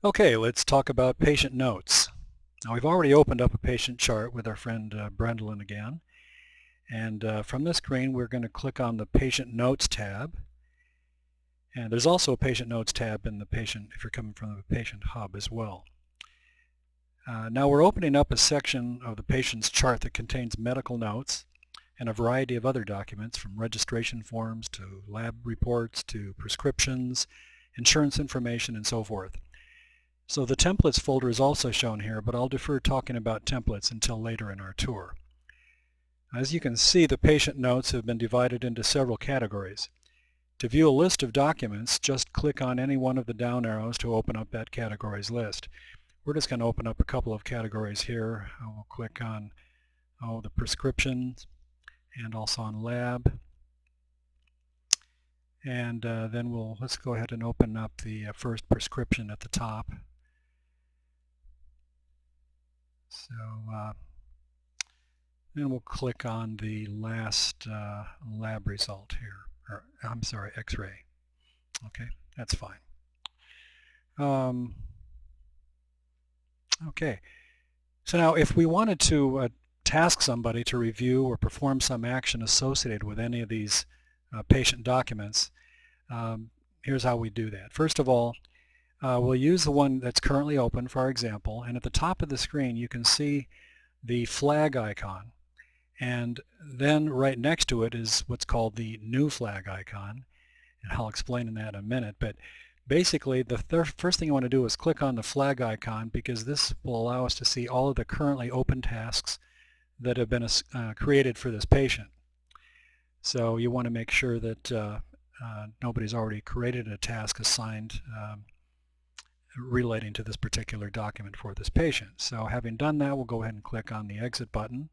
Okay, let's talk about patient notes. Now we've already opened up a patient chart with our friend Brendolyn again, and from this screen we're going to click on the Patient Notes tab, and there's also a Patient Notes tab in the patient if you're coming from the Patient Hub as well. Now we're opening up a section of the patient's chart that contains medical notes and a variety of other documents from registration forms to lab reports to prescriptions, insurance information, and so forth. So the templates folder is also shown here, but I'll defer talking about templates until later in our tour. As you can see, the patient notes have been divided into several categories. To view a list of documents, just click on any one of the down arrows to open up that categories list. We're just going to open up a couple of categories here. We'll click on the prescriptions and also on lab. And then let's go ahead and open up the first prescription at the top. So then we'll click on the last lab result here, or I'm sorry, X-ray. Okay, that's fine. Okay, so now if we wanted to task somebody to review or perform some action associated with any of these patient documents, here's how we do that. First of all, we'll use the one that's currently open for our example, and at the top of the screen you can see the flag icon, and then right next to it is what's called the new flag icon, and I'll explain that in a minute. But basically the first thing you want to do is click on the flag icon, because this will allow us to see all of the currently open tasks that have been created for this patient. So you want to make sure that nobody's already created a task assigned relating to this particular document for this patient. So having done that, we'll go ahead and click on the exit button,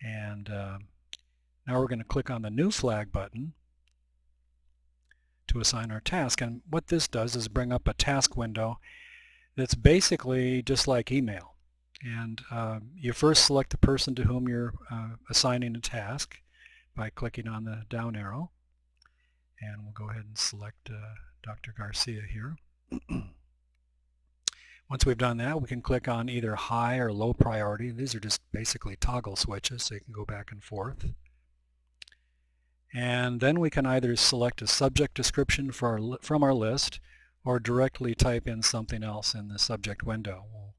and now we're going to click on the new flag button to assign our task. And what this does is bring up a task window that's basically just like email. And you first select the person to whom you're assigning a task by clicking on the down arrow, and we'll go ahead and select Dr. Garcia here. Once we've done that, we can click on either high or low priority. These are just basically toggle switches, so you can go back and forth. And then we can either select a subject description from our list, or directly type in something else in the subject window. We'll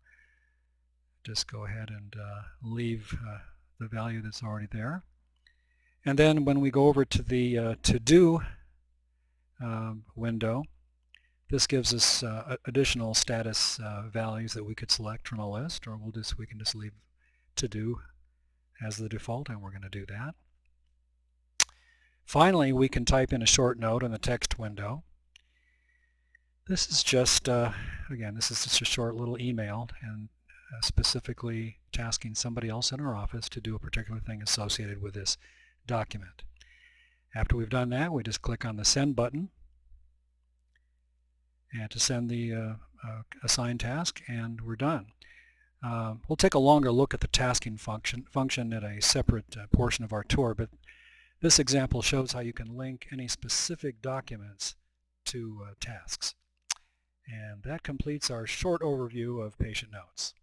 just go ahead and leave the value that's already there. And then when we go over to the to-do window, this gives us additional status values that we could select from a list, or we can just leave to-do as the default, and we're going to do that. Finally, we can type in a short note in the text window. This is just, again, this is just a short little email, and specifically tasking somebody else in our office to do a particular thing associated with this document. After we've done that, we just click on the send button and to send the assigned task, and we're done. We'll take a longer look at the tasking function at a separate portion of our tour, but this example shows how you can link any specific documents to tasks. And that completes our short overview of patient notes.